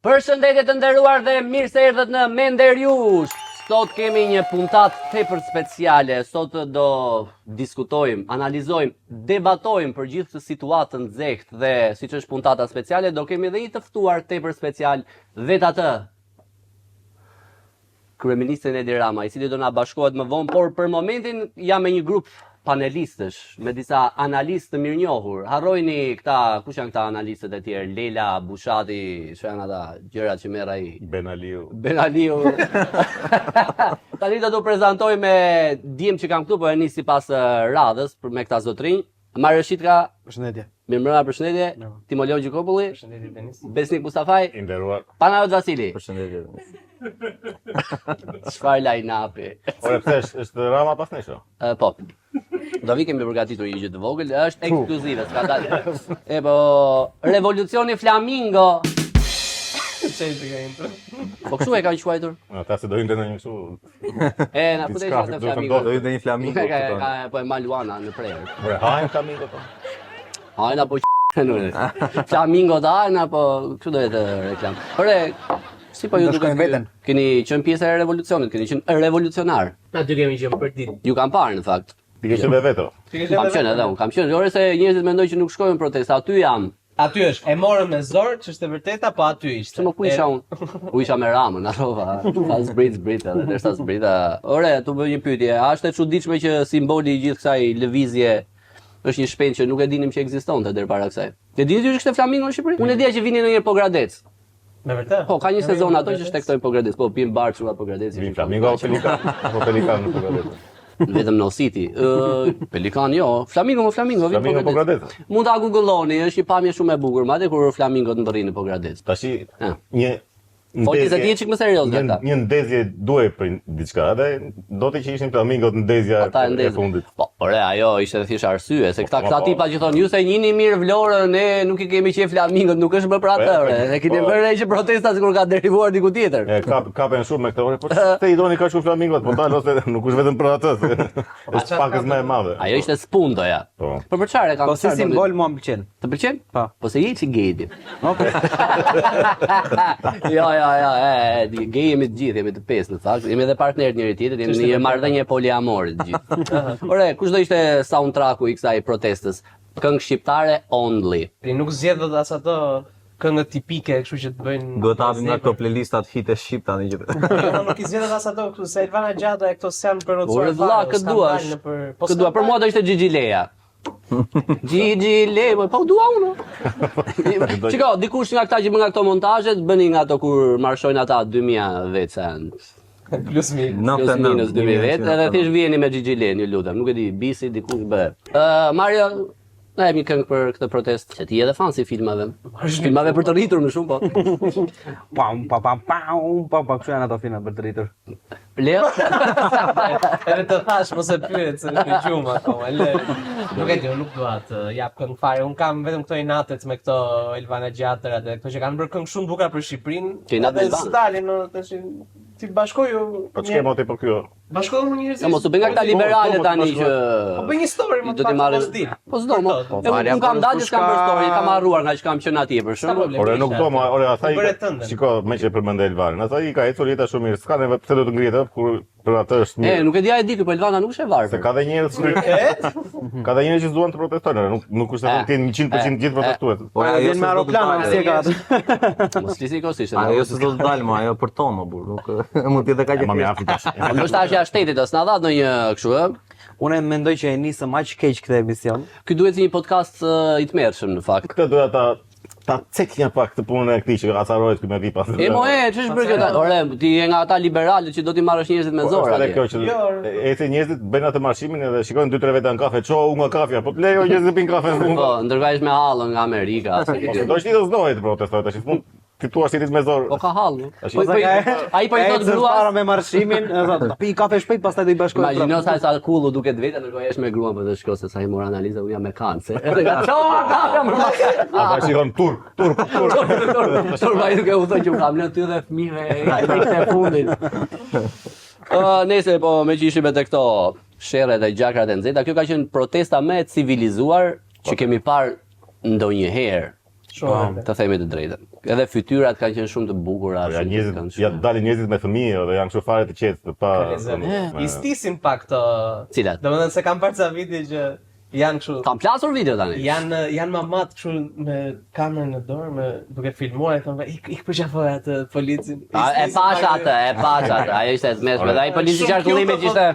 Përshëndetje të nderuar dhe mirë se erdhët në Menderjush. Sot kemi një puntatë tepër speciale. Sot do diskutojmë, analizojmë, debatojmë për gjithë situatën nxehtë dhe siç është puntata speciale, do kemi edhe një të ftuar tepër special, vetë atë kryeministin Edi Rama, i cili do na bashkohet më vonë, por për momentin jam me një grup panelistësh, me disa analistë të mirënjohur. Harrojni këta, kush janë këta analistët e tjerë? Lela, Bushati, që janë ata gjërat që merr ai? Benaliu. Tani do t'u prezantoj me djem që kam këtu, po e nis sipas radhës me këta zotrinj. Mario Shitka. Përshëndetje. Mirëmbrëma, përshëndetje. Timoleo Gjikopulli. Përshëndetje Denis. Besnik Mustafaj. I nderuar. Panayot Vasili. Përshëndetje. Çfarë line-upi? Ore pse është Rama pas nesër? Po. Do vi kemi përgatitur një gjë të vogël, është ekskluzive, s'ka dalë. Po, Revolucioni Flamingo. Po kështu e kanë quajtur? Ata se do hynte në një kështu. Na futej në Flamingo. Do hynte një Flamingo këtu. Po e Maluana në prerë. Ore, hajnë Flamingo po. Hajnë apo Flamingo da hajnë apo kështu do jetë reklam. Ore, si po ju duket veten? Keni qenë pjesë e revolucionit, keni qenë revolucionar. Aty kemi qenë për ditë. Ju kam parë në fakt. Ti ke qenë vetë. Kam qenë edhe unë, kam qenë. Ore se njerëzit mendojnë që nuk shkojnë protesta, aty jam. Aty është, e morëm me zor, ç'është e vërteta, po aty ishte. Se më ku isha unë? U isha me Ramën, arova. Sa zbrit edhe derisa zbrita. Ore, tu bëj një pyetje. A është e çuditshme që simboli i gjithë kësaj lëvizje është një shpend që nuk e dinim që ekzistonte deri para kësaj? E dini ti që ishte Flamingo në Shqipëri? Unë e dija që vinin ndonjëherë po Gradec. Me vërtet? Po, ka një sezon ato që shtektojnë po Gradec, po pim barçura po Gradec. Vin Flamingo apo Pelikan? Apo Pelikan në Gradec. Vetëm në City. Pelikan jo, Flamingo vin po Gradec. Mund ta googloni, është një pamje shumë e bukur, madje kur Flamingot ndërrinë po Gradec. Tashi një Po ti se ti je çik më serioz vetë. Një ndezje duhej për diçka, edhe do të që ishin Flamingot ndezja e fundit. Po, ore, ajo ishte thjesht arsye, se këta tipa që thonë ju se njihni mirë Vlorën, ne nuk i kemi qef Flamingot, nuk është më për atë. Ne keni vënë që protesta sikur ka derivuar diku tjetër. Kapen shumë me këtë orë, po se i doni kaq shumë Flamingot, po dalë ose nuk është vetëm për atë. Është pakës më e madhe. Ajo ishte spundoja. Po. Për çfarë kam? Po si simbol mua m'pëlqen. Të pëlqen? Po. Po se je gay. Okej. Jo, gay jemi të gjithë, jemi të pesë në fakt, jemi edhe partnerët njëri tjetrit, jemi në një marrëdhënie poliamore të gjithë. Ore, kush do ishte soundtracku i kësaj protestës? Këngë shqiptare only. Pri nuk zgjedhët as ato këngë tipike, kështu që të bëjnë. Duhet të hapim nga këto playlistat hite shqip tani që. Nuk i zgjedhët as ato këtu se Elvana Gjata e këto janë për Ore vëlla, kë duash? Kë dua, për mua do ishte Gigi Leja. Gigi Leja, po dua unë. Çiko, dikush nga këta që bën nga këto montazhet, bëni nga ato kur marshojnë ata 2000 vecën. Plus minus 2000 vetë, edhe thjesht vjeni me Gigi Leja, ju lutem, nuk e di, bisi dikush bëhet. Mario, na jemi këngë për këtë protestë, se ti edhe fan si filmave. Filmave për të rritur më shumë, po. Kështu janë ato filma për të rritur. Leo? Edhe të thash mos e pyet se nuk e gjum akoma. Nuk e di, nuk dua të jap këngë fare. Un kam vetëm këto inatet me këto Elvana Gjatëra dhe këto që kanë bërë këngë shumë bukura për Shqipërinë. Edhe Stalin tash ti bashkoju. Po ç'ke moti për kjo? Bashkoju me njerëz. Mos u bën nga këta liberale tani që Po bëj një story më do t'i marrë. Po s'do më. Un kam dalë që s'kam bërë story, kam harruar nga që kam qenë atje për shembull. Ore nuk do më, ore asaj. Shiko, më që përmend Elvanin. Asaj i ka ecur jeta shumë mirë. S'ka nevojë pse do të ngrihet kur për atë është mirë. Nuk e di a e di po Elvana nuk është e varfër. Se ka dhe njerëz ka dhe njerëz që duan të protestojnë, nuk është se të 100% gjithë protestues. Po ajo me aeroplan si e ka atë. Mos flisi kosisht. Ajo se do të dalë më, ajo për tonë më burr, nuk mund të jetë kaq e Mami Afrikas. Do të thashë jashtë shtetit, as na dha ndonjë kështu ë. Unë mendoj që e nisëm aq keq këtë emision. Ky duhet si një podcast i tmerrshëm në fakt. Këtë doja ta cekja pak të punën e këtij që acarohet këtu me vipa. Ç'është bërë këtë? Ore, ti je nga ata liberalët që do t'i marrësh njerëzit me zor atje. Kjo që ecën njerëzit bëjnë atë marshimin edhe shikojnë 2-3 veta në kafe, ço u nga kafja, po lejo njerëzit të pinë kafe. Po, ndërkaq me hallën nga Amerika. Do të zgjohet të protestojë tash fund. Ti thua si ti me zor. Po ka hall. Ai po i thot grua para me marshimin, thotë pi kafe shpejt pastaj do i bashkoj. Imagjino sa kullu duket vetë ndërkohë jesh me gruan për të shkosë se sa i mora analizë unë jam me kancer. Edhe ka çon kafe më. Ata shikon tur. Vai duke u thënë që kam lënë ty dhe fëmijëve në fundit. Nëse po me që ishim te këto sherrë dhe gjakrat e nxehta, kjo ka qenë protesta më e civilizuar që kemi parë ndonjëherë. Shumë. Të themi të drejtën. Edhe fytyrat kanë qenë shumë të bukura. Ja njerëzit, ja dalin njerëzit me fëmijë dhe janë kështu fare të qetë, pa. I stisin pak të... Cilat? Domethënë se kam parë ca video që janë kështu... Kam plasur video tani. Janë mamat kështu me kamerën në dorë, duke filmuar, e thonë, ik përqafoj atë policin. E pasha atë, ajo ishte e mesme, dhe ai polici qarkullimit ishte...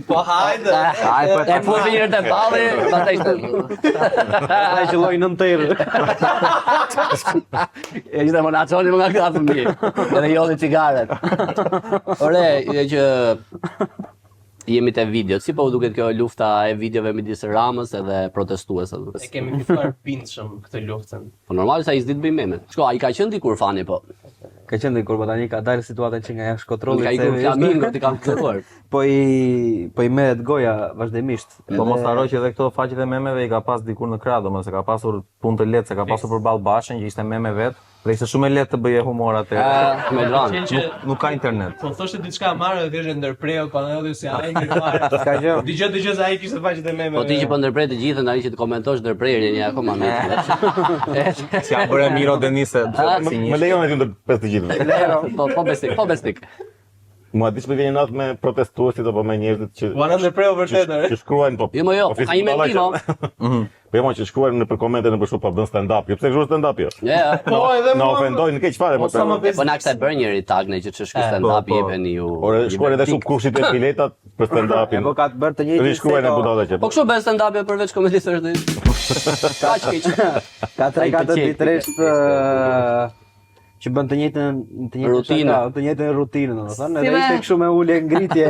Po hajde! E po njërë të balli, pastaj ishte... Ai që lloj nën terë. E ishte më naconi më nga këta fëmijë, edhe jolli cigaret. Ore, që jemi te videot, si po u duket kjo lufta e videove midis Ramës edhe protestuesve? E kemi filluar bindshëm këtë luftën. Po normal se ai s'di të bëj meme. Shko, ai ka qenë dikur fani po. Ka qenë dikur, po tani ka dalë situata që nga jashtë kontrollit. Ka ikur flamingo ti kam thënë. Po i merret goja vazhdimisht. Po mos harro që edhe këto faqet e memeve i ka pas dikur në krah, domethënë se ka pasur punë të lehtë, se ka pasur përballë Bashën që ishte meme vet, dhe ishte shumë e lehtë të bëje humor atë. Me dran. Nuk ka internet. Po thoshte diçka marrë dhe thjesht ndërpreu panelli si ai ngrivar. Ka gjë. Dëgjoj se ai kishte faqet e memeve. Po ti që po ndërprej të gjithë ndaj që të komentosh ndërprerjen ja akoma më. Si ja bëre Miro Denise. Më lejon ti ndër të gjithëve. Po bestik. Mua diç më vjen natë me protestuesit apo me njerëzit që Ua ndërpreu vërtet, që shkruajnë po. Jo, ka një mendim. Po jam që shkruajnë në komente në përshu pa bën stand-up. Jo pse kështu stand-up jo. Ja. Po edhe Na ofendojnë keq fare po. Po na kishte bërë njëri tag në që ç'është stand-up jepeni ju. Ore shkruajnë edhe shumë kushtit e biletat për stand-upin. Po ka të bërë të njëjtin. Shkruajnë budalla që. Po kështu bën stand-up përveç komedisë është. Kaq keq. Ka 3-4 ditëresht që bën të njëjtën rutinë, të njëjtën rutinë, domethënë, edhe ishte kështu me ulje ngritje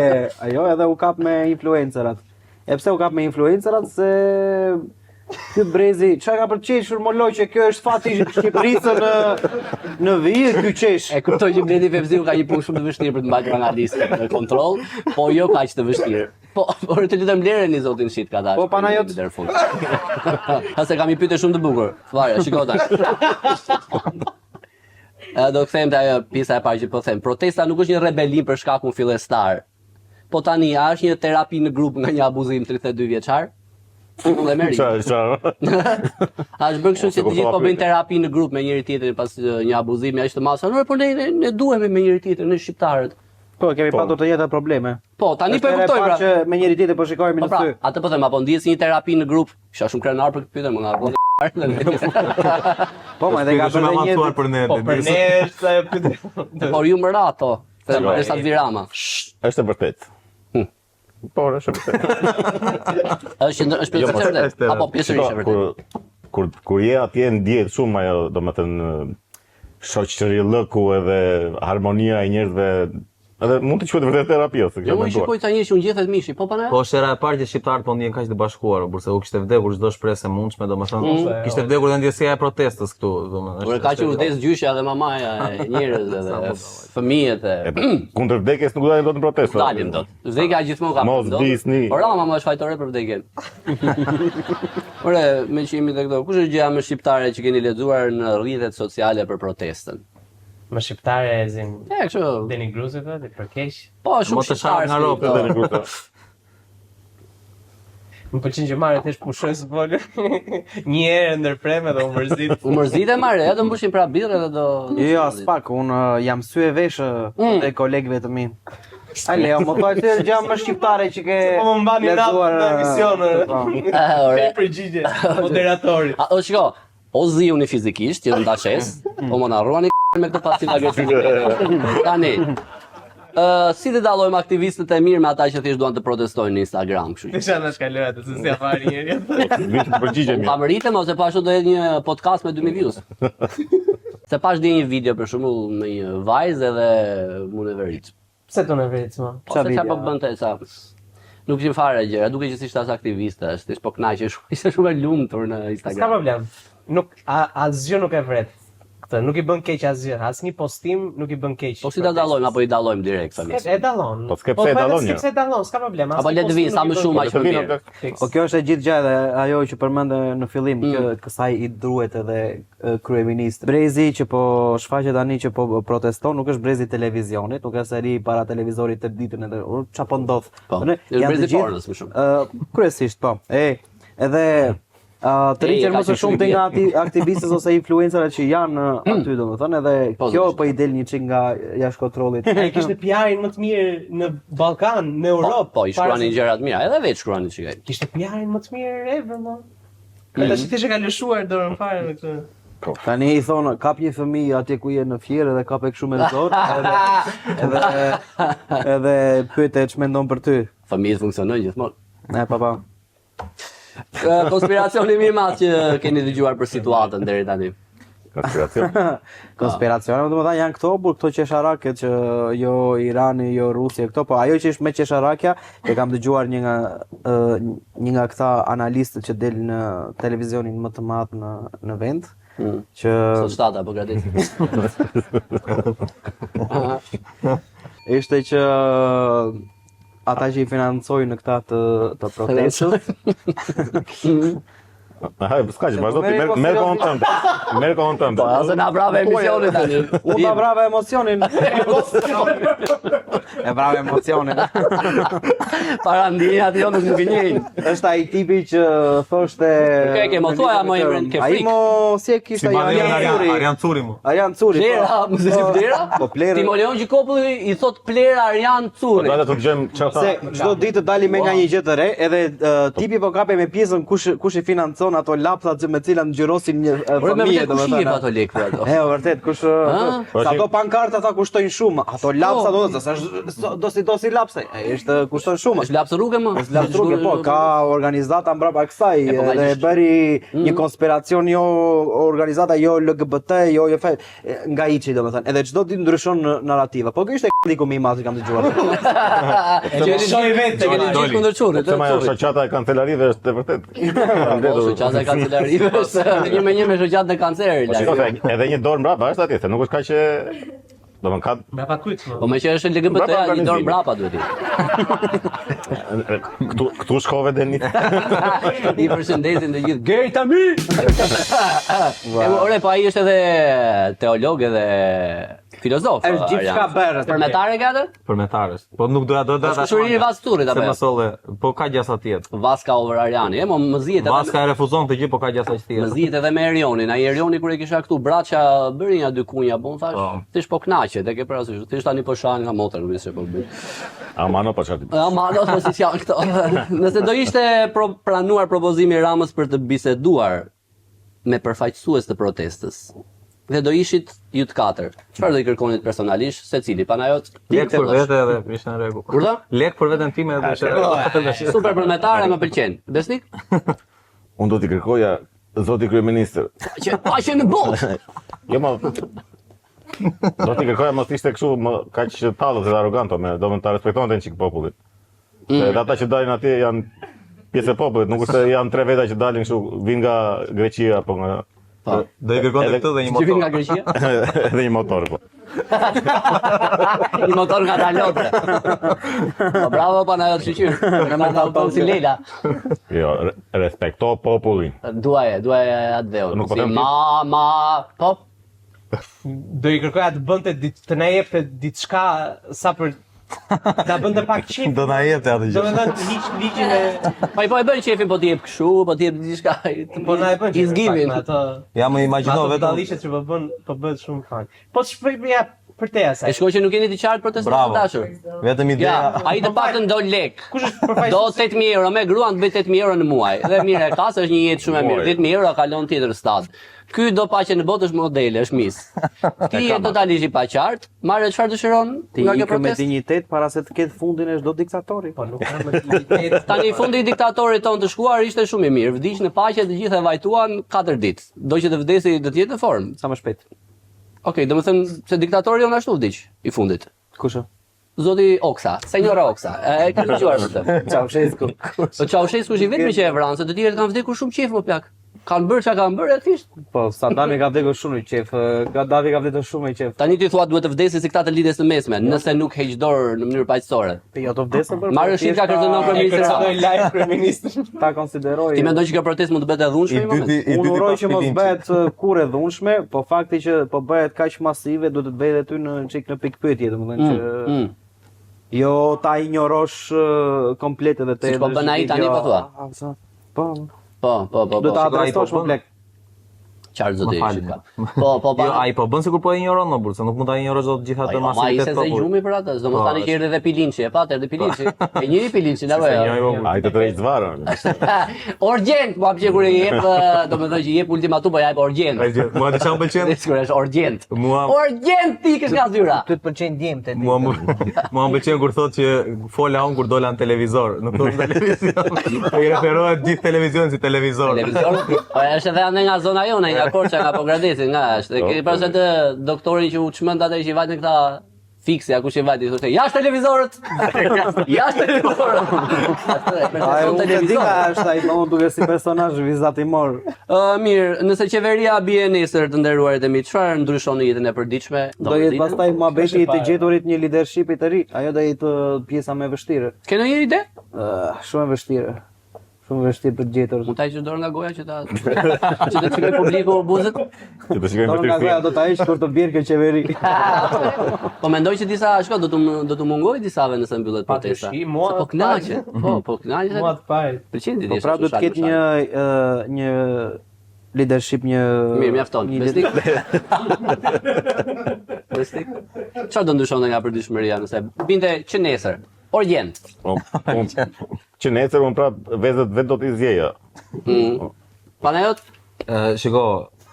ajo, edhe u kap me influencerat. E pse u kap me influencerat se ky brezi, çka ka për qeshur moloj që kjo është fati i Shqipërisë në vijë ky qesh. E kuptoj që Blendi Fevziu ka një punë shumë të vështirë për të mbajtur analistë në kontroll, po jo kaq të vështirë. Po, por të lutem lereni zotin Shit ka dashur. Po panajot. Ase kam një pyetje shumë të bukur. Fare, shikoj tani. Do të them te ajo pjesa e parë që po them, protesta nuk është një rebelim për shkakun fillestar. Po tani a është një terapi në grup nga një abuzim 32 vjeçar? Dhe meri. Çfarë? A është bërë kështu që të gjithë po bëjnë terapi në grup me njëri tjetrin pas një abuzimi aq të madh. Po ne duhemi me njëri tjetrin, ne shqiptarët. Po kemi patur të njëjta probleme. Po, tani po e kuptoj pra. Që me njëri tjetrin po shikojmë në sy. Atë po them, apo ndihet si një terapi në grup? Isha shumë krenar për këtë pyetje, më nga po, më edhe ka bërë një për ne. Po për ne është ajo pyetje. Por ju më ra ato. Derisa të virama. Është e vërtet. Po, është e vërtet. Është pjesë apo pjesërisht e vërtet. Kur je atje ndjehet shumë ajo, domethënë shoqërilëku edhe harmonia e njerëzve. Edhe mund të quhet vërtet terapi ose kjo. Jo, më shikoj tani që unë gjethet mishi, po pana. Po është era e parë që shqiptarët po ndjen kaq të bashkuar, kurse u kishte vdekur çdo shpresë e mundshme, domethënë kishte vdekur edhe ndjesia e protestës këtu, domethënë. Por ka që vdes gjyshja dhe mamaja e njerëzve edhe fëmijët e kundër vdekjes nuk dalin dot në protestë. Dalim dot. Vdekja gjithmonë ka. Mos disni. Ora mama është fajtore për vdekjen. Ore, me që jemi te këto, kush është gjëja më shqiptare që keni lexuar në rrjetet sociale për protestën? Më shqiptare e zin. Kështu. Deni Gruzi thotë për keq. Po, shumë shqiptar nga ropë Deni Gruzi. Më pëlqen që marrë thjesht pushoj s'volë. Një herë ndërprem edhe u mërzit. U mërzit e marrë, do mbushin pra birrë edhe do. Jo, s'pak, unë jam sy e veshë te kolegëve të mi. A Leo, më thuaj se gjë më shqiptare që ke Po më mbani në emision. Ore. Përgjigje moderatori. O shiko, o ziuni fizikisht, që ndashes, po më na ruani me këtë pasiv agresivitet. Tani, si të dallojmë aktivistët e mirë me ata që thjesht duan të protestojnë në Instagram, kështu që. Desha na shkaloj atë se si afari njëri. Vit të përgjigjemi. Pa mëritem ose pa ashtu do jetë një podcast me 2000 views. Se pash dhe një video për shembull me një vajzë edhe mund e verit. Pse tonë verit më? Çfarë po bënte sa? Nuk ishin fare gjëra, duke që ishte as aktiviste, thjesht po kënaqesh, ishte shumë e lumtur në Instagram. S'ka problem. Nuk asgjë nuk e vret. Këtë nuk i bën keq asgjë. Asnjë postim nuk i bën keq. Po si ta dallojmë apo i dallojmë direkt tani? E dallon. Po s'ke pse e dallon. S'ke dallon, s'ka problem. Apo le të vinë sa më shumë aq më mirë. Po kjo është e gjithë gjë edhe ajo që përmendë në fillim kësaj i druhet edhe kryeminist. Brezi që po shfaqet tani që po proteston nuk është brezi televizionit, nuk është ri para televizorit të ditën edhe çfarë po ndodh. Janë brezi pornos më shumë. Kryesisht po. Edhe Të rriqen më së shumti nga aktivistët ose influencerët që janë aty domethënë edhe kjo po i del një çik nga jashtë kontrollit. Ai kishte PR-in më të mirë në Ballkan, në Europë. Po, i shkruanin gjëra të mira, edhe vetë shkruanin çikaj. Kishte PR-in më të mirë ever, mo. Ata që thjesht e ka lëshuar dorën fare në këtë. Tani i thonë, kap një fëmijë atje ku je në fjerë edhe kap e kështu me dorë, edhe pyete ç'mendon për ty. Fëmijët funksionojnë gjithmonë. Ne papa. Konspiracioni më i madh që keni dëgjuar për situatën deri tani. Konspiracione, domethënë janë këto qesharaket që jo Irani, jo Rusia këto, po ajo që është me qesharakja, e kam dëgjuar një nga këta analistët që del në televizionin më të madh në vend, që Sot shtata apo gradit. ishte që ata që i financojnë këta të protestës. Haj, s'ka që, vazhdo ti, merë kohën tënde. Merë kohën tënde. Po, ose na brava emisionin tani. Unë ta brava emocionin. E brava emocionin. Para ndjenjat jo nuk gënjejnë. Është ai tipi që thoshte Ke mo thuaja mo emrin ke ai frikë. mo si e kishte Arjan Curi mu. Arjan Curi. Plera, më zë plera? Po plera. Timolion Gjikopulli i thot plera Arjan Curi. Do të dëgjojmë çfarë Se çdo ditë dali me nga një gjë të re, edhe tipi po kape me pjesën kush i financon ato lapsat me cilat ngjyrosin një fëmijë domethënë. Ato lekë për ato. Vërtet, kush sa ato pankarta ata kushtojnë shumë. Ato lapsa do si lapse. Ai është kushton shumë. Është lapsë rrugë më? Është lapsë rrugë, po, ka organizata mbrapa kësaj po, dhe e bëri një konspiracion jo organizata jo LGBT, jo nga içi domethënë. Edhe çdo ditë ndryshon narrativa. Po kjo ishte diku më i madh që kam dëgjuar. E shoj vetë, keni gjithë kundër çurrit. Se ma shoqata e kancelarive është e vërtet. Shoqata e kancelarive është një me një me shoqatën e kancerit. Edhe një dorë mbrapa është atje, se nuk është kaq që domethënë ka Mbrapa kujt mo. Po me që është LGBT, Mbrapa një dorë organizimi. mbrapa duhet i. këtu shkove Denit. I përshëndesin të gjithë. Geri Tami! Ore, po ai është edhe teolog edhe filozof. Është gjithçka bërë. Përmetare ka atë? Përmetarës. Po nuk doja do Është kushëri vasturit Se apo? më solle, po ka gjasa tjetër. Vaska over Arjani, mo më zihet edhe. Vaska e refuzon të gjithë, po ka gjasa që Më tjetër. zihet edhe me Erionin. Ai Erioni kur e kisha këtu braça bëri një dy kunja, po më thash, tish po knaqet, e ke parasysh. Tish tani po shahin nga motor, nuk se po bëj. Amano po çati. Ma do të si janë këto. Nëse do ishte planuar propozimi i Ramës për të biseduar me përfaqësues të protestës, dhe do ishit ju të katër, çfarë do i kërkonit personalisht secili? Panajot, Lek për vete edhe ishte në rregull. Kur do? Lek për veten time edhe ishte në rregull. Super përmetare më pëlqen. Besnik? Unë do t'i kërkoja zoti kryeministër. Që paqe në botë. Jo më do t'i kërkoja mos ishte kështu më kaq tallës dhe arroganto, do të ta respektonte çik popullit. Se ata që dalin atje janë pjesë e popullit, nuk është se janë tre veta që dalin kështu, vinë nga Greqia apo nga Do i kërkonte këtë dhe një Që vin nga motor. Greqia? edhe një motor po. Një motor nga Dalote. Po bravo Panajot Shiqyr. Nga auto si Lela. Jo, respekto popullin. Duaje atë dheu. Nuk po Si them ti. po. Do i kërkoja të bënte të na jepte diçka sa për ta bënte pak çip. Do na jepte atë Do gjë. të thënë ligjin e Po i bën qefin, po ti jep kështu, po ti jep diçka. po na e bën He's giving. ato. Ja më imagjino Ato vetëm. dallishet që po bëhet shumë fan. Po shpëj ja për te E asaj. shkoj që nuk jeni të qartë protestën Bravo. të dashur. Vetëm Ja, ideja. ai të paktën do lek. Kush është përfaqësues? Do 8000 euro me gruan të bëj 8000 euro në muaj. Dhe mirë, e ka se është një jetë shumë e mirë. 10000 euro kalon tjetër stad. Ky do paqe në botë është modele, është mis. Ti je totalisht i paqartë, marrë çfarë dëshiron Ti nga kjo ikë me protestë. dinjitet para se të ketë fundin e çdo diktatori. Po nuk kam më dignitet. Tani fundi i diktatorit ton të shkuar ishte shumë i mirë. Vdiq në paqe, të gjithë e vajtuan 4 ditë. Do që të vdesi do të jetë në formë. Sa më shpejt. Okej, domethënë se diktatori jon ashtu vdiq i fundit. Kush? Zoti Oksa, senjora Oksa. E ke dëgjuar këtë? Ceausescu. Po Ceausescu është i vetmi që e vranë, se të tjerët kanë vdekur shumë qef më plak. Kanë bërë çka kanë bërë, e thjesht. Po, Saddami ka vdekur shumë i qef, Gaddafi ka vdekur shumë i qef. Tani ti thua duhet të vdesin si këta të lidhjes të mesme, nëse nuk heq dorë në mënyrë paqësore. Po jo të vdesën për. Marrë shit ka kërcënon E kryeministri kërcënoi Rama. live kryeministrin. Ta konsideroj. Ti mendon që kjo protestë mund të bëhet e dhunshme në moment? Unë uroj që mos bëhet kur e dhunshme, po fakti që po bëhet kaq masive duhet të bëhet aty në çik në pikpyetje, domethënë që jo ta injorosh komplet edhe te. Siç po bën ai tani, po thua? Po. Po Po. Do ta adresosh më plek. Qartë zoti. Më falni. shika. Po. Jo, ai po bën sikur po e injoron më burr, se nuk mund ta injorosh dot gjithë atë Ma ishte masivitet se popullit. gjumi për atë, domethënë që erdhi dhe Pilinçi, e patë erdhi Pilinçi. E njëri Pilincin apo jo? Ai të tërheq zvarën. Urgent, po apje kur i jep, domethënë që i jep ultimatum, po ja jep urgent. Mua di çfarë më pëlqen? Kur është urgent. Mua Urgent ikësh nga zyra. Ty të pëlqejnë djemtë. mua mua më pëlqen kur thotë që fola unë kur dola në televizor, nuk thotë në televizion. Ai referohet gjithë televizion si televizor. Televizor, po është edhe ande nga zona jone, nga Korça, nga Pogradeci, nga është. Ke pasur të doktorin që u çmend atë që i vajte këta fiksi, a kush i vajti, thotë, jashtë televizorët. Jashtë televizorët. Ai Ai unë televizor. është ai më duke si personazh vizatimor. Mirë, nëse qeveria bie nesër të nderuarit e mi, çfarë ndryshon në jetën e përditshme? Do jetë pastaj muhabeti i të gjeturit një leadershipi të ri. Ajo do jetë pjesa më e vështirë. Ke ndonjë ide? Shumë e vështirë. Shumë e vështirë për të gjetur. Mund ta heqësh dorë nga goja që të filloj publiku buzët? Që të shikojmë Dorë nga goja vështirësi. do ta heq kur të bjerë kjo qeveri. Po mendoj që disa shko do të mungoj disave nëse mbyllet protesta. Patyshi, mua Se po kënaqet. Po kënaqet. Mua të parë. Pëlqen ti Po dish. pra do të ketë një leadership, një Mirë, mjafton. një Besnik. Besnik. Çfarë do ndryshonte nga përditshmëria nëse binte që nesër? Urgent. Që nesër unë prap vezët vetë do t'i zjeja. Panajot? Shiko,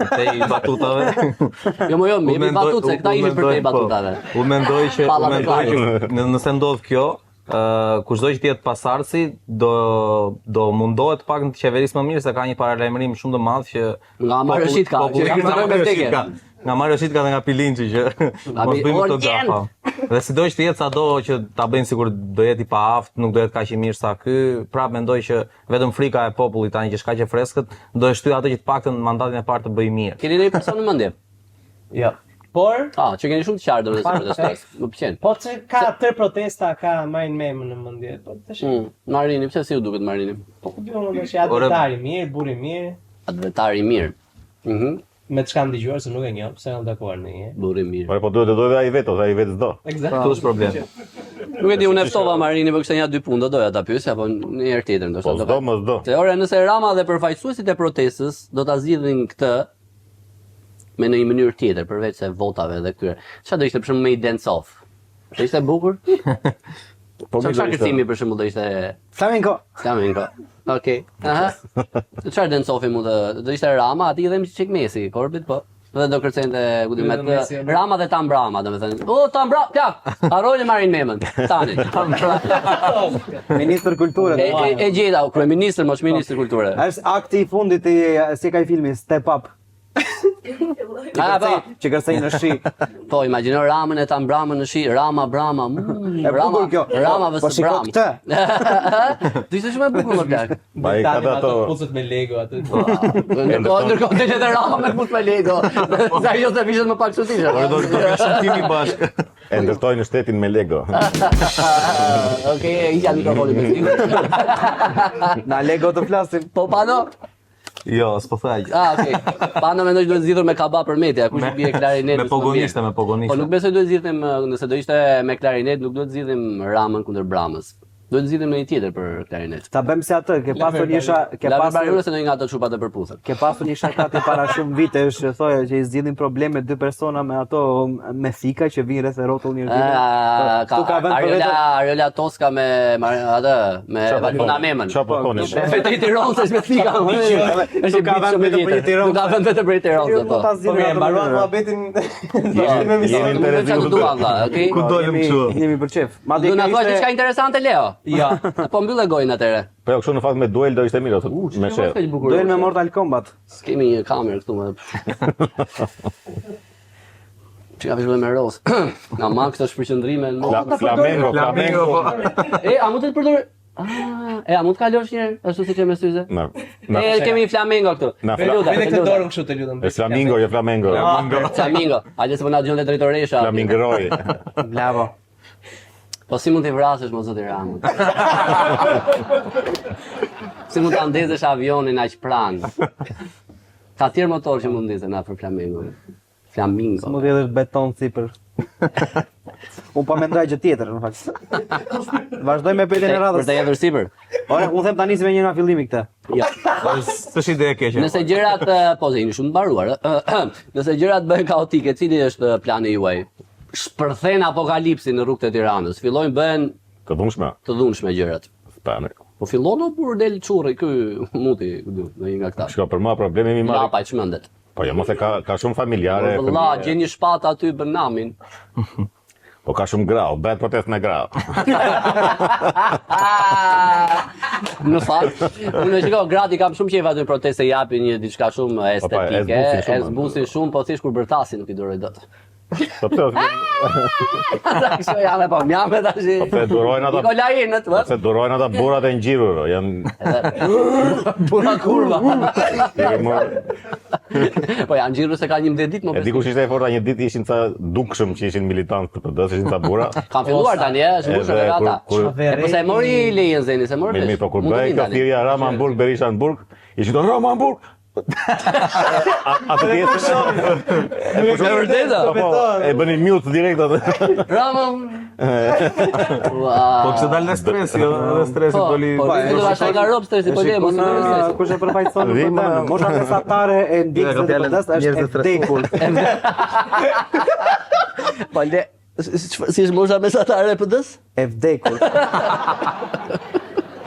te i batutave. Jo, jemi batutse, këta ishin për te i batutave. Unë mendoj që Palla me nëse ndodh kjo, kushdo që tjetë pasardhësi do mundohet pak në të qeverisë më mirë se ka një paralajmërim shumë të madh që Nga Marioshit ka, që kërcënojnë me vdekje. Nga Marioshit ka dhe nga Pilinçi që mos bëjmë këto gafa. Dhe sido që të jetë sado që ta bëjnë sikur do jetë i paaft, nuk do jetë kaq i mirë sa ky, prapë mendoj që vetëm frika e popullit tani që është kaq e freskët do e shtyjë atë që të paktën mandatin e parë të bëjë mirë. Keni ndonjë person në mendje? Jo. Por, Që keni shumë të qartë domethënë se protestojnë. Më pëlqen. po që ka tër protesta ka marrin memën në mendje. Po tash. Marini, pse si u duket Marini? Po ku diun unë që advetari mirë, burri mirë, Advetari mirë. me çka ndëgjuar se nuk e njoh, pse janë dakord në një. Burri mirë. Po duhet të dojë ai vetë, ose ai vetë s'do. Eksakt. Këtu është problem. Nuk e di, unë e ftova Marini, po kishte 1-2 punë, do doja ta pyesja, po një herë tjetër Po ndoshta do. s'do, mos do. Se ore nëse Rama dhe përfaqësuesit e protestës do ta zgjidhin këtë me në një mënyrë tjetër përveç se votave dhe këtyre. Çfarë do ishte për shembull me i dance off? Do ishte bukur? Po Çfarë kërcimi për shembull do ishte Flamenco. flamenco? Okej. Aha. Çfarë dance offi mund të do ishte Rama, aty dhe çik Messi, Korbit po. Dhe do kërcente ku di me Messi, të Rama dhe Tam Brama, domethënë. O Tam Brama, plak. Harrojnë Marin Memën. Tani. Tam Brama. Ministër kulture. E gjeta, kryeministër, mos ministër kulture. Është akti i fundit si ka i filmi Step Up. Që kërcej në shi. Po, imagjino Ramën e Tam Bramën në shi, Rama Brama. bukur kjo. Rama Po vs shiko Bram. këtë. Do ishte shumë e bukur më plak. Pa i ka dhe ato. Pucet me Lego aty. Ndërkohë të jetë Rama me fut me Lego. Sa jo se vishet më pak çuditshëm. Do të bëjmë shëntimi bashkë. E ndërtojnë shtetin me Lego. Okej, ja mikrofoni me ty. Na Lego të flasim. Po pano? Jo, s'po thaj. Okej. Pano mendoj duhet zgjidhur me kaba për media, kush i bie klarinet. Me pogoniste, me Po pogoniste. nuk besoj duhet zgjidhim, nëse do ishte me klarinet, nuk duhet zgjidhim Ramën kundër Bramës. Duhet zgjidhim në një tjetër për klarinet. Ta bëjmë si atë, ke pasur një se në nga ato çupat e përputhet. Ke pasur një shakati para shumë vitesh, thoya që i zgjidhin probleme dy persona me ato me thika që vinë rreth rrotull një tjetër. Ka Ariola Tosca me atë me Valuna Memën. Çfarë po thoni? Vetë i Tiranës është me thika. Është ka vend vetëm për Tiranë. Nuk ka vend vetëm për Tiranë po. Po mirë, mbaruan muhabetin. Ishte me mision. Okej. Ku dolëm kështu? Jemi për çef. Madje Do na thuash diçka interesante Leo? Ja. Po mbyllë gojën atëre. Po jo, kështu në fakt me duel do ishte mirë, ose me shef. duel me Mortal Kombat. Kemi një kamerë këtu më. Çka vëzhgoj me Ros. Nga Max është përqendrime në Flamengo. a mund të përdor a mund të kalosh një herë ashtu siç e me syze? Kemi Flamengo këtu. Vete këtë dorën kështu të lutem. Është Flamingo, jo Flamengo. Flamingo. A se po na dëgjon te drejtoresha. Flamingroi. Bravo. Po si mund t'i vrasësh mo zoti Ramën? Si mund ta ndezësh avionin aq pranë? Ka tjerë motor që mund ndezën na për Flamingo. Flamingo. Mund të jesh beton sipër. Unë po mendoj gjë tjetër në fakt. Vazhdoj me pyetjen e radhës. Për të hedhur sipër. Ora, unë them tani si me një nga fillimi këtë. Ja. S'është ide e keqe. Nëse gjërat po jeni shumë mbaruar. Nëse gjërat bëhen kaotike, cili është plani juaj? Shpërthen apokalipsin në rrugët e Tiranës. Fillojnë bëhen Të dhunshme gjërat. Spane. Po fillon kur del çurri ky muti, në një nga këta. Shko për ma problemi mi marrë. Ja, pa çmendet. Po jo, mos e ka shumë familjare. Valla, gjen një shpatë aty bën namin. Po ka shumë grau, bëhet protest me grau. Në fakt, unë shiko, grati kam shumë qejf aty proteste japin një diçka shumë estetike, e zbusin shumë, po thjesht kur bërtasi nuk i duroj dot. Po pse? Ata kështu janë po mjamë tash. Po pse durojnë ata? Nikolajinët, Po pse durojnë ata burrat e ngjirur, janë burra kurva. Janë Po janë ngjirur se ka 11 ditë më E dikush ishte e forta një ditë ishin ca dukshëm që ishin militantë të PD-s, ishin ca burra. Kanë filluar tani, është mbushur edhe ata. Po se e mori lejen Zeni, se mori. Po kur bëj ka thirrja Rama Hamburg, Berisha Hamburg, ishin do Rama Hamburg. Atë pjesë. E vërtetë? Po, e bëni mute direkt atë. Ramon. Po kështë dalë në stres, jo në stresi doli. Po, do ta shajë rob stresi, po le mos e stresi. Kush e përfaqëson këtë? Mosha mesatare e ndikës së PD-s është e vdekur. Po le, si është mosha mesatare e PD-s? E vdekur.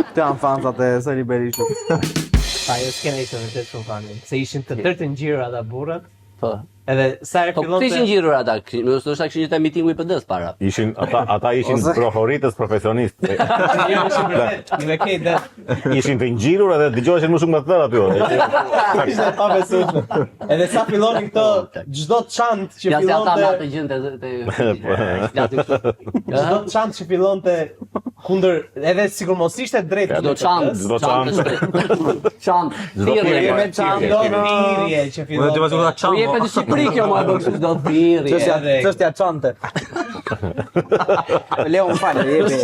Këto janë fansat e Sali Berishës. Pa, jo s'kena ishte vërtet shumë fani. Se ishin të tërë të ngjirur ata burrat. Po. Edhe sa herë Po fillonte. këtë ishin ngjirur ata, ndoshta kishin një mitingu i PD-s para. Ishin ata ishin prohoritës profesionistë. Jo, ishin vërtet. Në këtë Ishin të ngjirur edhe dëgjoheshin më shumë nga thërë aty. ishte pa besueshme. Edhe sa fillonin këto çdo çantë që Ja se ata fillonte. natë gjën Çdo çantë që fillonte kundër edhe sikur mos ishte drejt Çdo çantë, Çdo çantë. çantë, Çdo thirrje. me çantë birje që Unë fillonte. të vazhdoj ta Po çam. jepet në Shqipëri kjo më bën kështu do thirrje. Çështja çante. Leo më falë, jepi.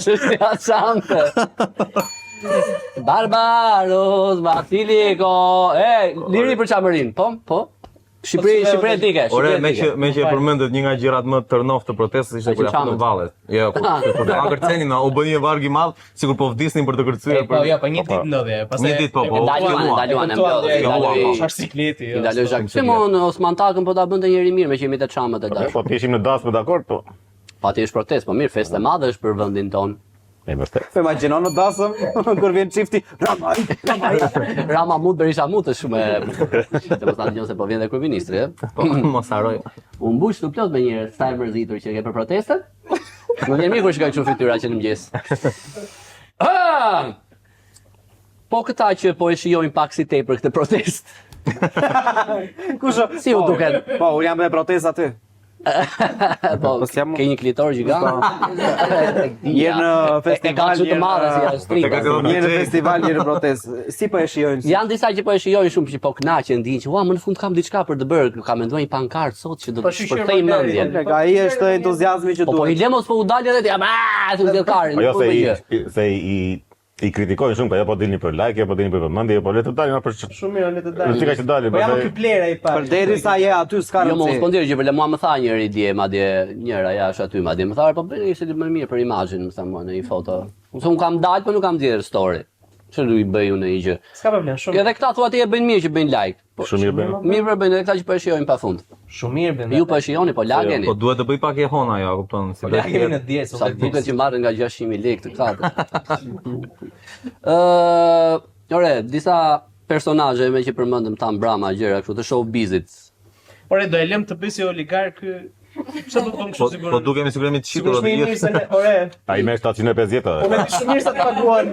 Çështja çantë. Barbaros, Basilico, liri për çamërin, po? Shqipëri etike, Ore, Shqipëri me që e përmendet një nga gjërat më të rënoftë të protestës ishte kur aftë në vallet. Jo, kur ta kërcenin, u bëni një varg i madh, sikur po vdisnin për të kërcyer. Po jo, po një ditë ndodhi. Një ditë po. Ndaluan, ndaloi. Sharsikleti. I ndaloi Zhak. Se mon Osman Takën po ta bënte njëri mirë me që jemi të çamët e dash. Po të ishim në dasmë dakord, po. Pati është protest, po mirë, festë e madhe është për vendin ton. E vërtet. Po imagjinon në dasëm kur vjen çifti Ramaj. Rama Mut Berisha Mut është shumë se mos ta dëgjon se po vjen dhe kryeministri, Po, mos haroj. U mbush të plot me një sa e mërzitur që ke për protestën. Më vjen mirë kur shikoj kështu fytyra që në mëngjes. Po këta që po e shijojnë pak si tepër këtë protestë. Kusho? Si u duket? Po, unë jam me protestë aty. Po, ke një klitor gjigant. Je në festival, E ka kështu të madhe si Austrika. Je në festival, je në protestë. Si po e shijojnë? Janë disa që po e shijojnë shumë që po kënaqen, ndihin që ua më në fund kam diçka për të bërë, kam menduar një pankart sot që do të shpërthej mendjen. Ai është entuziazmi që Po duhet. i lemos po u dalë edhe ti, tu zgjerkarin. Po jo se i kritikojnë shumë, jo po dilni për like, jo po dilni për vëmendje, jo po le të dalin për Shumë mirë, le të dalë. Çka që dalin, Po jam ky plera i parë. Përderisa je aty s'ka Jo, mos rëndësi. po ndjer që mua më tha njëri dje, madje njëra jashtë aty, madje më tha, po bëni ishte më mirë për imazhin, më tha mua në një foto. Unë kam dalë, po nuk kam dhënë story. Çfarë do i bëj unë një gjë? S'ka problem, shumë. Edhe këta thua ti e bëjnë mirë që bëjnë like. Po Shumë mirë bën. mirë për bëjnë edhe këta që po e shijojnë pafund. Shumë mirë bën. Ju po e shijoni, po lageni. Po duhet të bëj pak e hona ajo, kupton? Si do Lageni në të diet, Sa unë duket që marrin nga 600.000 lekë të këta. Ore, disa personazhe me që përmendëm Tam Brama gjëra kështu të showbizit. Ore, do e lëm të bëj si oligark ky. Pse do të bëm kështu sigurisht? Po dukemi sigurisht të Sigurisht shitur më i mirë se ne, ore. Ai merr 750 Po euro. me di shumë mirë sa të paguan.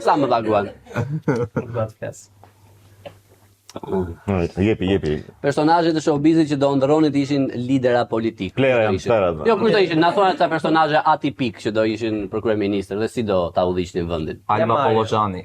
Sa më paguan? Nuk do të flas. Jepi. Personazhet e showbizit që do ndërronin të ishin lidera politik. Plera janë Ishin- tëra. Jo, kush do ishin? Na thonë ata personazhe atipik që do ishin për kryeministër dhe si do ta udhëhiqnin vendin. Alba Mario. Pollozhani.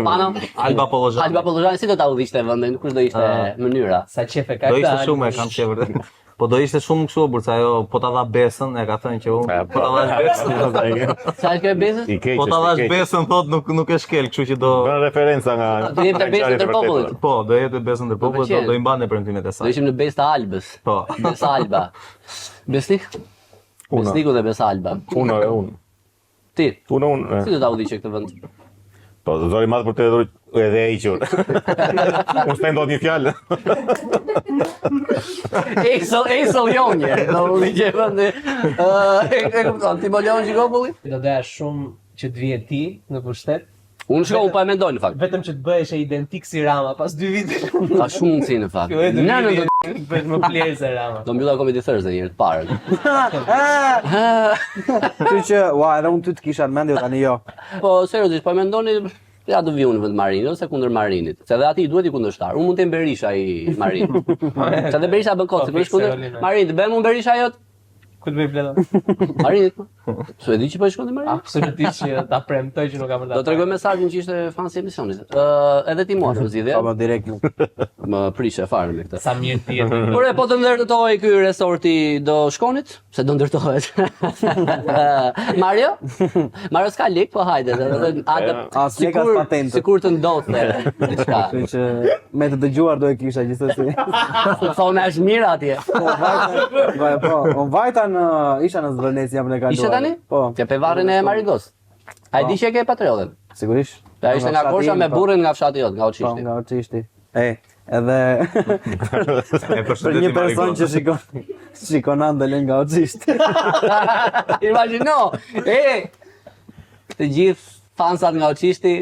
Pano? Alba Pollozhani. Alba Pollozhani si do ta udhëhiqte vendin? Kush do ishte mënyra? Sa qefe ka Do ishte këta, shumë, e kam qenë vërtet. Po do ishte shumë kështu, bursa ajo po ta dha besën, e ka thënë që unë po ta dhash besën. Sa e ke bezës? I keq. Po ta dhash besën thot nuk e shkel, kështu që do Bën referenca nga Do jepte besën të popullit. po, do jetë besën ndër popullit, pëlqen. do i mbante premtimet e Do saj. ishim në besë të Albës. Po. Besa Alba. Besnik? Una. Besniku dhe Besa Alba. Unë. Ti, Unë. si do ta udhëhiqe këtë vend? Po, zori madh për të hedhur edhe e iqur. Unë s'ta ndodh një fjalë. Esel jonje, do më gjevën e kupton, ti Molion Gjikopulli? Do doja shumë që të vije ti në pushtet. Unë shko, unë pa e mendoj në fakt. Vetëm që të bëhesh e identik si Rama pas 2 vite. Ka shumë mundësi në fakt. Nënën do të bësh më plerë se Rama. Do mbylla Comedy Thursday një herë të parë. Kështu që, edhe unë ty të kisha në mendje tani jo. Po seriozisht, po e mendoni ja do vi unë vend Marinit ose kundër Marinit. Se edhe ati duhet i kundërshtar. Unë mund të jem Berisha i Marinit. Se edhe Berisha bën kot, sigurisht kundër Marinit, bën unë Berisha jot. Ku të bëj bledo? Marinit. Su e di që po shkon te Marinit? Absolutisht që ta premtoj që nuk ka për ta. Do t'rregoj mesazhin që ishte fansi emisionit. Edhe ti mua zgjidhje. Po direkt nuk. Më prishe fare me këtë. Sa mirë ti jetë. Por po të ndërtohej ky resorti do shkonit? Se do ndërtohet. Mario? Mario s'ka lek, po hajde. As lek as patentë. Sikur të ndodhte diçka. Kështu që me të dëgjuar do e kisha gjithsesi. Thonë është mirë atje. Po, unë vajta isha në Zvërnec jam në kaluar. Ishe tani? Po. Te pe varrin e Marigos. A di që e ke patriotin? Sigurisht. Ta ishte nga Kosha me burrin nga fshati jot, nga Po, Oçishti. nga Oçishti. Edhe për një person që shikon andelen nga Oçishti. Imagjino, të gjithë fansat nga Oçishti,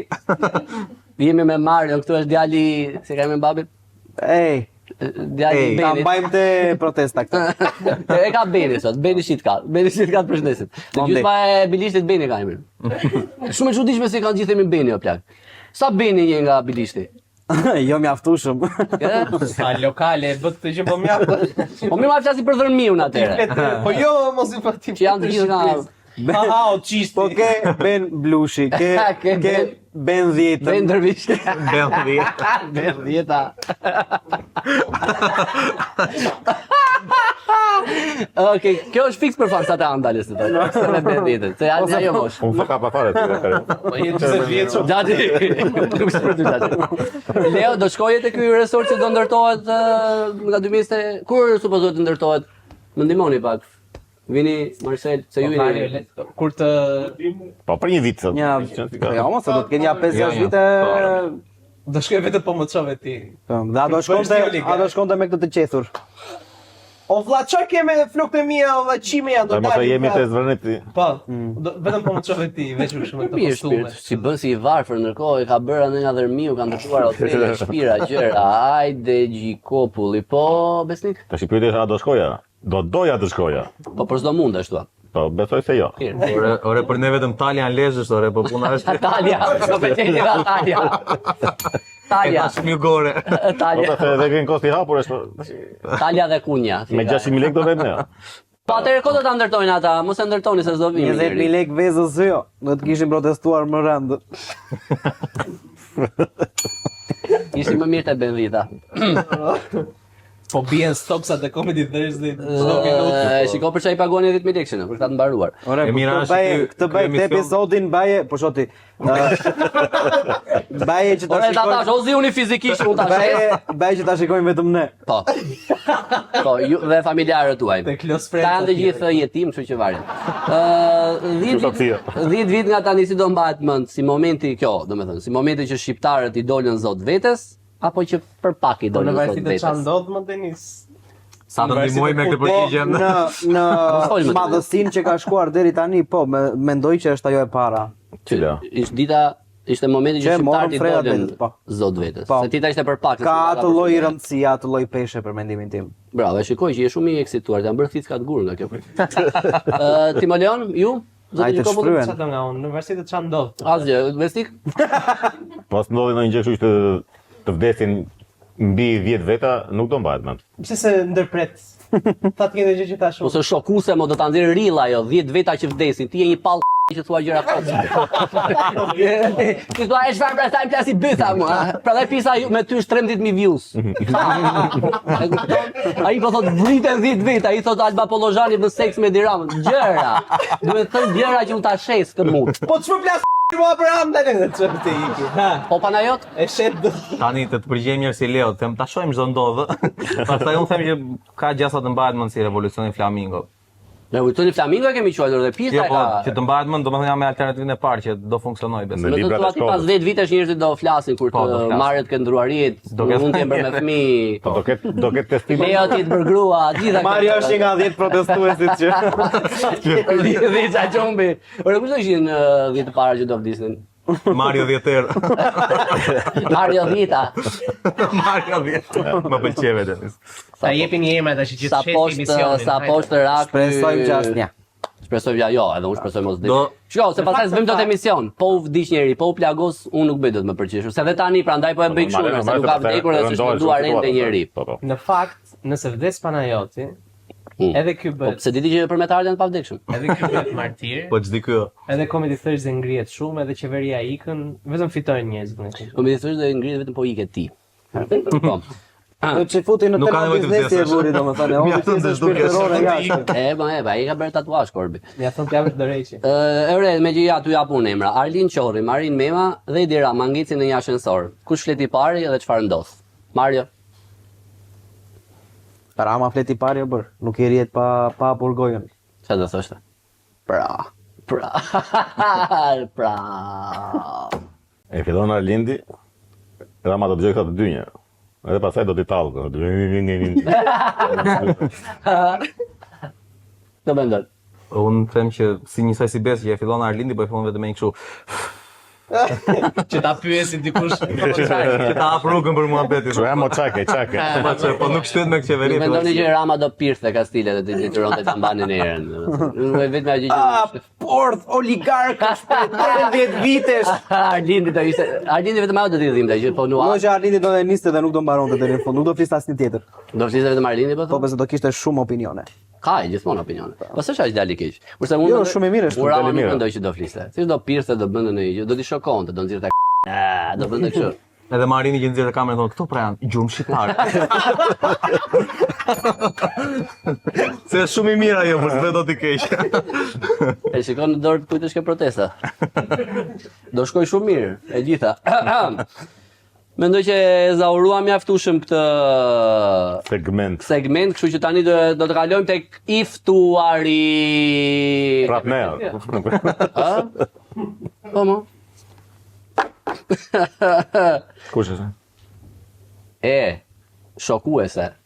jemi me Mario, këtu është djali, si ka me babit? Djali Ta Benit. mbajmë te protesta këtë. E ka Beni sot, Beni Shitkat. Beni Shitkat përshëndesit. Të gjithë pa e Bilishtit Beni ka emrin. Shumë e çuditshme se kanë gjithë emrin Beni o plak. Sa Beni je nga Bilishti? Jo mjaftueshëm. Sa lokale, bët të që po mjaftë. Po mirë ma flasi për dhërmiun atëre. Po jo, mos i fati. Që janë të gjithë nga O qisti. Po ke Ben Blushi, ke Ben 10. Ben Dervish. Ben 10. Okej, kjo është fiks për fansat e Andales të tërë. Se me Ben 10. Se janë ajo mosh. Unë fa ka pa fare të kërë. Po jetë 20 vjeç. Gjati, nuk është për ty gjati. Leo, do shkoje te ky resort që do ndërtohet nga 2020, kur supozohet të ndërtohet? Më ndihmoni pak. Vini Marcel, se ju jeni. Kur të Po për një vit. Jo, mos do të kenë ja 5-6 vite. do shkoj vetëm po më çove ti. Po, dhe a do shkonte me këtë të qethur. O vlla, çfarë ke me flokët e mia, o vlla çime janë do Mos e jemi te Zvërneti. Po, vetëm po më çove ti, veç kështu me të Mirë kostume. shpirt, si bën si i varfër, ndërkohë e ka bërë anë nga dërmiu, ka ndërtuar hotele, shtëpira, gjëra. Hajde Gjikopulli, po Besnik? Tash i pyetësh a do shkoja? Do doja të shkoja. Po për çdo mund ashtu. Po besoj se jo. Ore për ne vetëm Talja në Lezhë, ore po puna është. Talja, kompetenti nga Talja. Talja, Shumë gore. Po Talja, se edhe kënë kosti hapur është. Talja dhe Kunja. Me 600.000 lekë do vetë ne. Po atëherë ko do ta ndërtojnë ata, mos e ndërtoni se s'do vini. 20.000 lekë vezës jo, do të kishin protestuar më rënd. Ishte më mirë te Benvita. Po bien stopsat e Comedy Thursday çdo minutë. Shiko për çfarë i paguani 10.000 lekë për ta të mbaruar. Ore, E mira është këtë bëj këtë episodin baje, po shoti. Baje që ta Ore ta tash, shikojmë. o zi uni fizikisht unë ta shes. Baje që ta shikojmë vetëm ne. Po. Po, ju dhe familjarët tuaj. Te Klos Ta janë të gjithë jetim, kështu që varet. 10 vit nga tani si do mbahet mend, si momenti kjo, domethënë, si momenti që shqiptarët i dolën zot vetes, apo që për pak i Po në dolën zot varësi të çan vetes. ndodh më Denis. Sa të ndihmoj me këtë përgjigje. Në madhësinë që ka shkuar deri tani, po, mendoj që është ajo e para. Cila? Ishte momenti që Që morën shqiptarët i freda dolën vetes, po. zot vetes. Po. Se ti ta ishte për pak. Ka atë lloj rëndësia, atë lloj peshe për mendimin tim. Bravo, e shikoj që je shumë i eksituar, të janë bërë thicka të gurë nga kjo. Timoleon, ju? Zoti Hajde Gjikopulli? shpryen. Çfarë do nga unë, në varësi të çan ndodh. Asgjë, Besnik? Pas ndodhi në një gjë kështu që të vdesin mbi 10 veta, nuk do mbahet mend. Pse se ndërpret? Tha të kene gjë që ta shumë. Ose shokuse, mo do ta nxjerr rilla ajo, 10 veta që vdesin, ti je një pall që thua gjëra kocë. Ti thua e çfarë pra sajm plasi bytha mua. Prandaj pisa me ty është 13.000 views. Ai po thot vriten 10 veta, ai thot Alba Pollozhani bën seks me Diramën. Gjëra. Duhet thënë gjëra që unë ta shes këtë mut. Po ç'më plas mua për Amdalen çfarë të iki. Ha. Po panajot? E shet do. Tani të përgjigjem mirë si Leo, them ta shohim çdo ndodh. Pastaj unë them që ka gjasa të mbahet mend si revolucioni Flamingo. Ne kujtoni Flamingo e kemi quajtur dhe pista Jo, e po, ka. që të mbahet mend, domethënë jam me alternativën e parë që do funksionoj besoj. Në Me të librat e thua ti pas shkollës. 10 vitesh njerëzit do flasin kur Po, do të flasin. marret këndruarit, Do ketë- mund të jenë bërë me fëmijë. Po do ketë testim. Leo ti të për grua, gjitha. Mario është një nga 10 protestuesit që Dhica qombi. Ore kush do ishin 10 të para që do vdisnin? Mario 10 Mario Dhita. Mario 10. Më pëlqej vetë. Ta jepi një emra tash që Sa shesi emisionin. sa poshtë rak. shpresojmë që asnjë. Shpresojmë ja, jo, edhe unë shpresoj mos di. Do- Shiko, se pastaj s'bëjmë dot emision. Po u vdiq njeri, po u plagos, unë nuk bëj dot më përqeshur. Se edhe tani prandaj po e bëj kështu, se nuk ka vdekur dhe s'është menduar ende njeri. Po. Në fakt, nëse vdes Panajoti, edhe ky Po bëhet, pse di ti që për metarët janë të pavdekshëm? edhe ky bëhet martir, Po çdi ky. edhe Comedy Thursday ngrihet shumë, edhe qeveria ikën, vetëm fitojnë njerëzit me këtë. Po më thosh dhe ngrihet vetëm po ikë ti. Po. Do të futi në Nuk ka tema nevojë të biznesi e vdesësh. buri domethënë, Mja unë thënë se të s'dukesh. shpirtërore jashtë. Ai ka bërë tatuazh Korbi. Ja thon t'japësh dorëheqje. Ore, me që ja tu jap unë emra. Arlin Qorri, Marin Mema dhe Edi Rama ngicin në një ashensor. Kush fleti pari dhe çfarë ndodh? Mario. Rama fleti pari o bër, nuk i rrihet pa hapur gojën. Çfarë do thoshte? Pra. E fillon Arlindi, Rama do të dëgjoj këta të dy një. Edhe pastaj do t'i tallë. Do mendon. Unë them që si njësoj si besë që e fillon Arlindi, po e fillon vetëm me një kështu. Që ta pyesin dikush. Që ta hap rrugën për muhabetin. Ço jam o çake. Po nuk shtet me qeveri. Mendoni që Rama do pirthe Kastile dhe të detyronte ta mbanin erën. Nuk e vetëm ajo që Port oligark 10 vitesh. Arlindi vetëm ajo do t'i dhimbte që po Mo që Arlindi do të niste dhe nuk do mbaronte deri në fund, nuk do fliste asnjë tjetër. do flisë vetëm Arlindi po Po thonë? pse do kishte shumë opinione. Ka e gjithmonë opinione. Po s'është aq dali keq. Kurse unë Jo, mendoj- shumë i mirë është, Unë Rama dali nuk mirë. mendoj që do fliste. Thjesht do pirthe, do bënte ndonjë gjë, do t'i shokonte, do nxirrte do bënte kështu. Edhe Marini që nxjerrë kamerën thonë, këto pra janë gjurmë shqiptar. Se është shumë i mirë ajo, por s've do t'i keq. E shikon në dorë kujt është kjo protesta. Do shkoj shumë mirë, e gjitha. Mendoj që e zauruam mjaftueshëm këtë Segment. segment, kështu që tani do të kalojmë tek i ftuari. Prap ne. Ha? Po mo. Kush është? E shokuese.